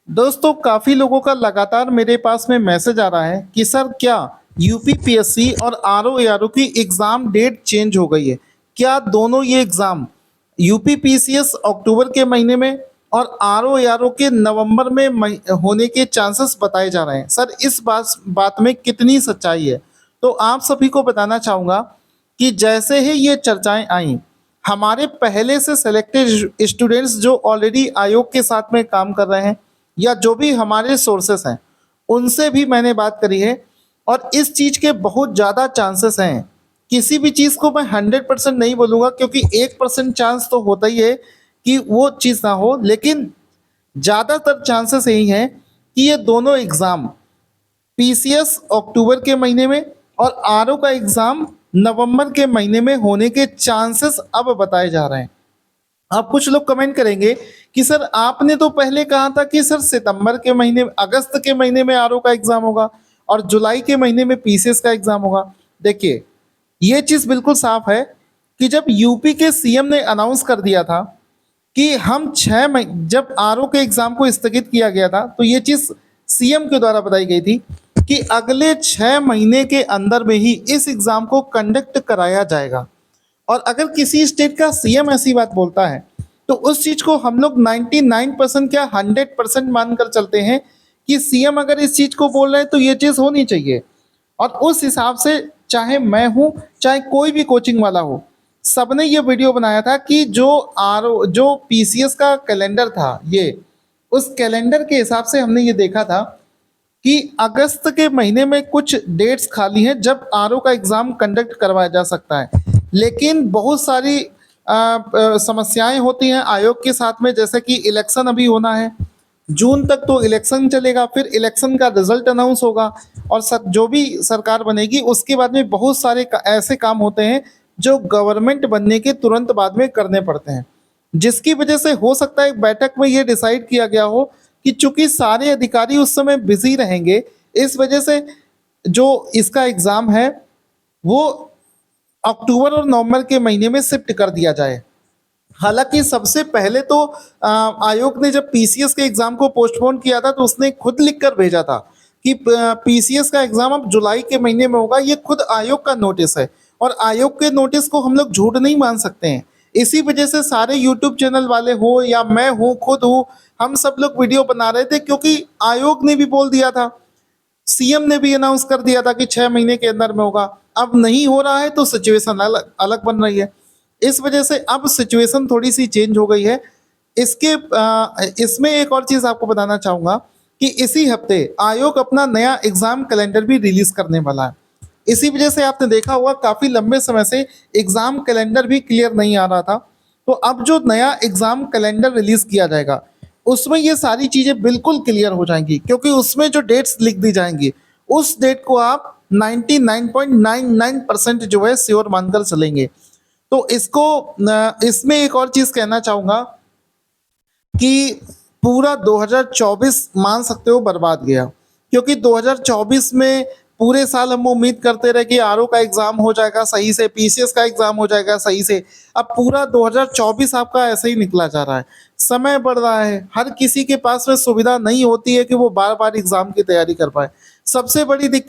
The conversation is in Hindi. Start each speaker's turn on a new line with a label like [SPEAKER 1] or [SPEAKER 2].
[SPEAKER 1] दोस्तों काफ़ी लोगों का लगातार मेरे पास में मैसेज आ रहा है कि सर क्या यूपीपीएससी और आरओ की एग्ज़ाम डेट चेंज हो गई है। क्या दोनों ये एग्ज़ाम यूपीपीसीएस अक्टूबर के महीने में और आरओ के नवंबर में होने के चांसेस बताए जा रहे हैं। सर इस बात में कितनी सच्चाई है? तो आप सभी को बताना चाहूँगा कि जैसे ही ये चर्चाएँ आईं, हमारे पहले से सेलेक्टेड स्टूडेंट्स जो ऑलरेडी आयोग के साथ में काम कर रहे हैं या जो भी हमारे सोर्सेस हैं, उनसे भी मैंने बात करी है और इस चीज़ के बहुत ज़्यादा चांसेस हैं। किसी भी चीज़ को मैं 100% नहीं बोलूँगा क्योंकि 1% चांस तो होता ही है कि वो चीज़ ना हो, लेकिन ज़्यादातर चांसेस यही हैं कि ये दोनों एग्ज़ाम पीसीएस अक्टूबर के महीने में और आरओ का एग्ज़ाम नवंबर के महीने में होने के चांसेस अब बताए जा रहे हैं। अब कुछ लोग कमेंट करेंगे कि सर आपने तो पहले कहा था कि सर सितंबर के महीने अगस्त के महीने में आरओ का एग्ज़ाम होगा और जुलाई के महीने में पीसीएस का एग्ज़ाम होगा। देखिए, ये चीज़ बिल्कुल साफ है कि जब यूपी के सीएम ने अनाउंस कर दिया था कि हम 6 मही जब आरओ के एग्ज़ाम को स्थगित किया गया था, तो ये चीज़ सीएम के द्वारा बताई गई थी कि अगले 6 महीने के अंदर में ही इस एग्ज़ाम को कंडक्ट कराया जाएगा। और अगर किसी स्टेट का सीएम ऐसी बात बोलता है, तो उस चीज़ को हम लोग 99% क्या 100% मानकर चलते हैं कि सीएम अगर इस चीज़ को बोल रहे हैं, तो ये चीज़ होनी चाहिए। और उस हिसाब से चाहे मैं हूँ, चाहे कोई भी कोचिंग वाला हो, सबने ये वीडियो बनाया था कि जो पीसीएस का कैलेंडर था उस कैलेंडर के हिसाब से हमने ये देखा था कि अगस्त के महीने में कुछ डेट्स खाली हैं जब आरओ का एग्ज़ाम कंडक्ट करवाया जा सकता है। लेकिन बहुत सारी समस्याएं होती हैं आयोग के साथ में, जैसे कि इलेक्शन अभी होना है, जून तक तो इलेक्शन चलेगा, फिर इलेक्शन का रिजल्ट अनाउंस होगा और जो भी सरकार बनेगी उसके बाद में बहुत सारे ऐसे काम होते हैं जो गवर्नमेंट बनने के तुरंत बाद में करने पड़ते हैं, जिसकी वजह से हो सकता है एक बैठक में ये डिसाइड किया गया हो कि चूंकि सारे अधिकारी उस समय बिजी रहेंगे, इस वजह से जो इसका एग्ज़ाम है वो अक्टूबर और नवंबर के महीने में शिफ्ट कर दिया जाए। हालांकि सबसे पहले तो आयोग ने जब पीसीएस के एग्ज़ाम को पोस्टपोन किया था, तो उसने खुद लिख कर भेजा था कि पीसीएस का एग्ज़ाम अब जुलाई के महीने में होगा। ये खुद आयोग का नोटिस है और आयोग के नोटिस को हम लोग झूठ नहीं मान सकते हैं। इसी वजह से सारे यूट्यूब चैनल वाले हो या मैं हूँ, खुद हूँ, हम सब लोग वीडियो बना रहे थे क्योंकि आयोग ने भी बोल दिया था, सीएम ने भी अनाउंस कर दिया था कि 6 महीने के अंदर में होगा। अब नहीं हो रहा है तो सिचुएशन अलग अलग बन रही है। इस वजह से अब सिचुएशन थोड़ी-सी चेंज हो गई है। इसमें एक और चीज़ आपको बताना चाहूँगा कि इसी हफ्ते आयोग अपना नया एग्ज़ाम कैलेंडर भी रिलीज़ करने वाला है। इसी वजह से आपने देखा होगा काफ़ी लंबे समय से एग्ज़ाम कैलेंडर भी क्लियर नहीं आ रहा था। तो अब जो नया एग्ज़ाम कैलेंडर रिलीज़ किया जाएगा, उसमें ये सारी चीज़ें बिल्कुल क्लियर हो जाएँगी क्योंकि उसमें जो डेट्स लिख दी जाएँगी, उस डेट को आप 99.99% जो है श्योर मानकर चलेंगे। तो इसमें एक और चीज़ कहना चाहूँगा कि पूरा 2024 मान सकते हो बर्बाद गया, क्योंकि 2024 में पूरे साल हम उम्मीद करते रहे कि आरओ का एग्ज़ाम हो जाएगा सही से, पीसीएस का एग्ज़ाम हो जाएगा सही से। अब पूरा 2024 आपका ऐसे ही निकला जा रहा है। समय बढ़ रहा है, हर किसी के पास में सुविधा नहीं होती है कि वो बार-बार एग्ज़ाम की तैयारी कर पाए। सबसे बड़ी दिक्कत